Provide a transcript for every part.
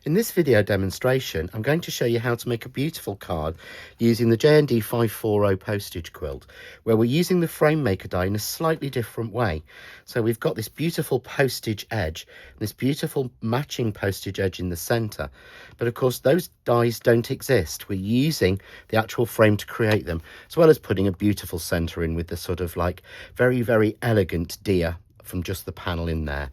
In this video demonstration, I'm going to show you how to make a beautiful card using the JND540 postage quilt, where we're using the frame maker die in a slightly different way. So we've got this beautiful postage edge, this beautiful matching postage edge in the center. But of course, those dies don't exist. We're using the actual frame to create them, as well as putting a beautiful center in with the sort of like very, very elegant deer from just the panel in there.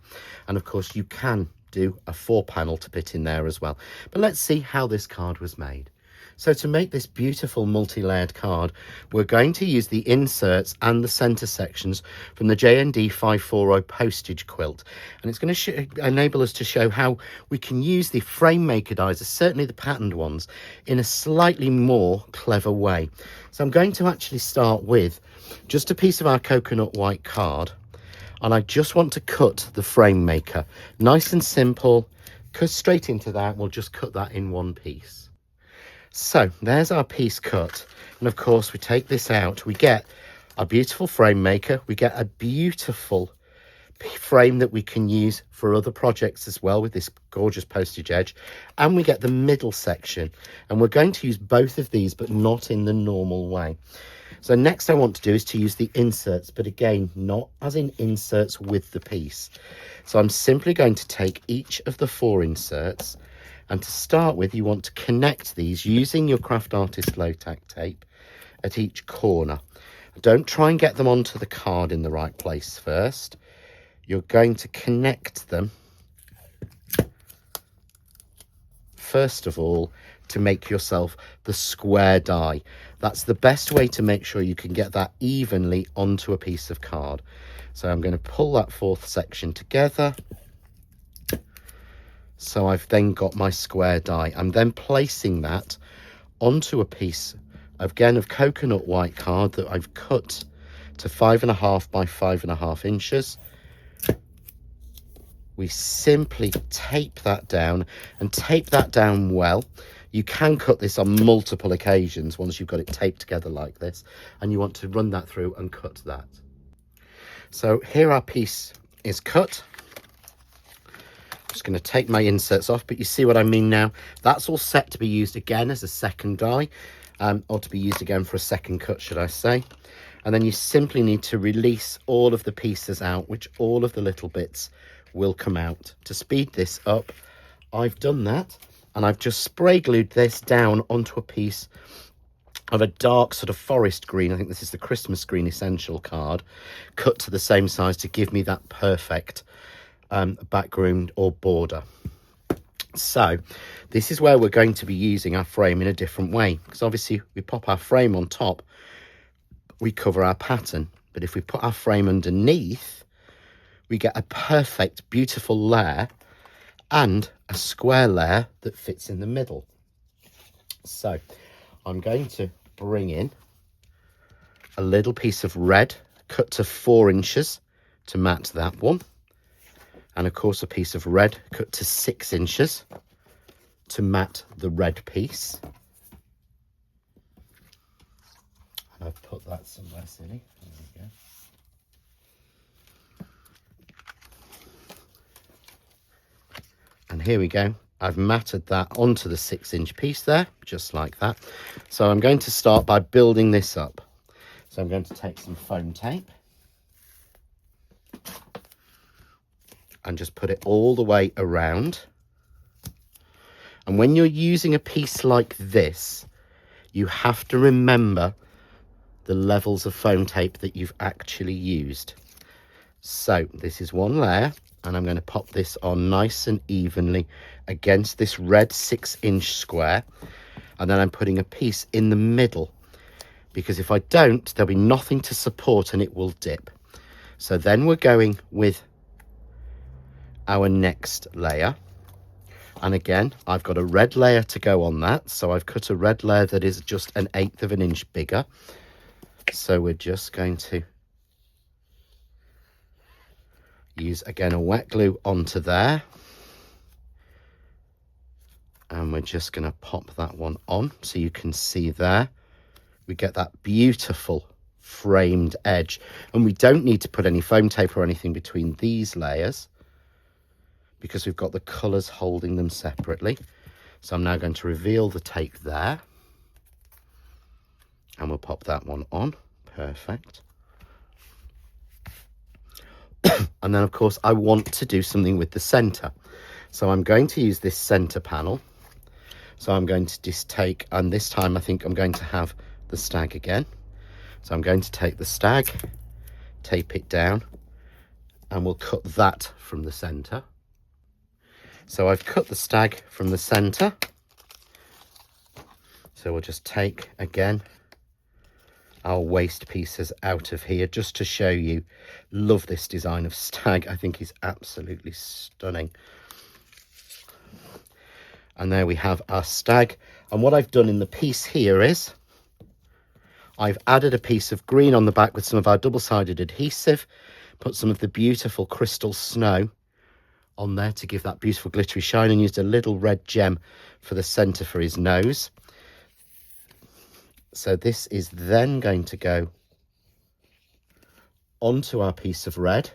And of course, you can do a 4-panel to fit in there as well. But let's see how this card was made. So to make this beautiful multi-layered card, we're going to use the inserts and the center sections from the JND540 postage quilt. And it's going to enable us to show how we can use the frame maker dies, certainly the patterned ones, in a slightly more clever way. So I'm going to actually start with just a piece of our coconut white card. And I just want to cut the frame maker. Nice and simple, cut straight into that. We'll just cut that in one piece. So there's our piece cut. And of course, we take this out. We get a beautiful frame maker. We get a beautiful frame that we can use for other projects as well with this gorgeous postage edge. And we get the middle section. And we're going to use both of these, but not in the normal way. So next I want to do is to use the inserts, but again, not as in inserts with the piece. So I'm simply going to take each of the 4 inserts, and to start with, you want to connect these using your Craft Artist low-tack tape at each corner. Don't try and get them onto the card in the right place first. You're going to connect them, first of all, to make yourself the square die. That's the best way to make sure you can get that evenly onto a piece of card. So I'm going to pull that 4th section together. So I've then got my square die. I'm then placing that onto a piece, again, of coconut white card that I've cut to 5.5 by 5.5 inches. We simply tape that down, and tape that down well. You can cut this on multiple occasions once you've got it taped together like this, and you want to run that through and cut that. So here our piece is cut. I'm just going to take my inserts off, but you see what I mean now. That's all set to be used again as a second die, or to be used again for a second cut, should I say. And then you simply need to release all of the pieces out, which all of the little bits will come out. To speed this up, I've done that. And I've just spray glued this down onto a piece of a dark sort of forest green. I think this is the Christmas Green Essential card, cut to the same size to give me that perfect background or border. So this is where we're going to be using our frame in a different way, because obviously we pop our frame on top, we cover our pattern. But if we put our frame underneath, we get a perfect, beautiful layer and a square layer that fits in the middle. So I'm going to bring in a little piece of red cut to 4 inches to match that one, and of course a piece of red cut to 6 inches to match the red piece. And I've put that somewhere silly. There we go. And here we go. I've matted that onto the 6-inch piece there, just like that. So I'm going to start by building this up. So I'm going to take some foam tape and just put it all the way around. And when you're using a piece like this, you have to remember the levels of foam tape that you've actually used. So this is one layer, and I'm going to pop this on nice and evenly against this red 6-inch square. And then I'm putting a piece in the middle, because if I don't, there'll be nothing to support and it will dip. So then we're going with our next layer. And again, I've got a red layer to go on that. So I've cut a red layer that is just 1/8 of an inch bigger. So we're just going to use again a wet glue onto there, and we're just going to pop that one on so you can see there we get that beautiful framed edge. And we don't need to put any foam tape or anything between these layers, because we've got the colours holding them separately. So I'm now going to reveal the tape there, and we'll pop that one on. Perfect. And then of course I want to do something with the centre, so I'm going to use this centre panel. So I'm going to just take, and this time I think I'm going to have the Stag again. So I'm going to take the Stag, tape it down, and we'll cut that from the centre. So I've cut the Stag from the centre. So we'll just take, again, our waste pieces out of here just to show you. Love this design of Stag. I think he's absolutely stunning. And there we have our Stag. And what I've done in the piece here is I've added a piece of green on the back with some of our double-sided adhesive, put some of the beautiful crystal snow on there to give that beautiful glittery shine, and used a little red gem for the centre for his nose. So this is then going to go onto our piece of red.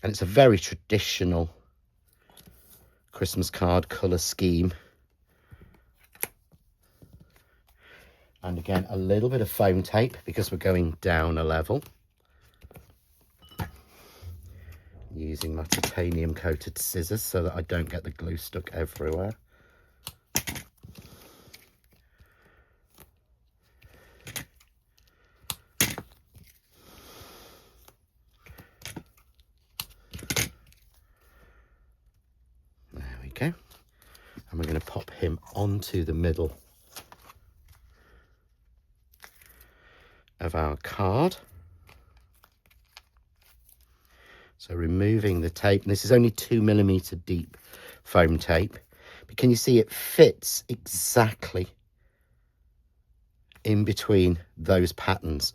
And it's a very traditional Christmas card colour scheme. And again, a little bit of foam tape because we're going down a level. Using my titanium coated scissors so that I don't get the glue stuck everywhere. There we go. And we're going to pop him onto the middle of our card. So removing the tape, and this is only 2mm deep foam tape, but can you see it fits exactly in between those patterns?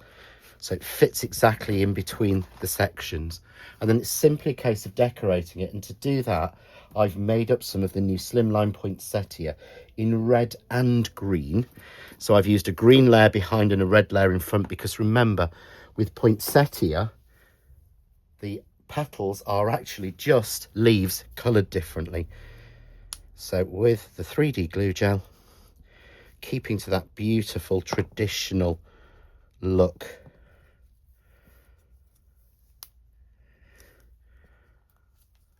So it fits exactly in between the sections, and then it's simply a case of decorating it. And to do that, I've made up some of the new slimline poinsettia in red and green. So I've used a green layer behind and a red layer in front, because remember, with poinsettia, the petals are actually just leaves coloured differently. So with the 3D glue gel, keeping to that beautiful traditional look,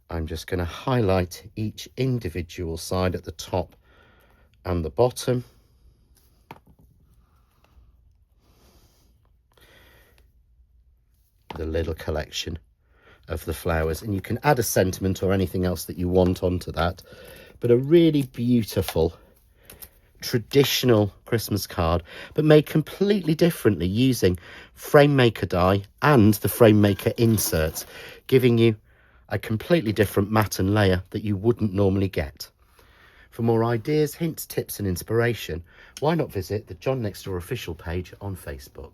I'm just going to highlight each individual side at the top and the bottom. The little collection of the flowers, and you can add a sentiment or anything else that you want onto that. But a really beautiful traditional Christmas card, but made completely differently using frame maker die and the frame maker inserts, giving you a completely different mat and layer that you wouldn't normally get. For more ideas, hints, tips and inspiration, why not visit the John Next Door official page on Facebook.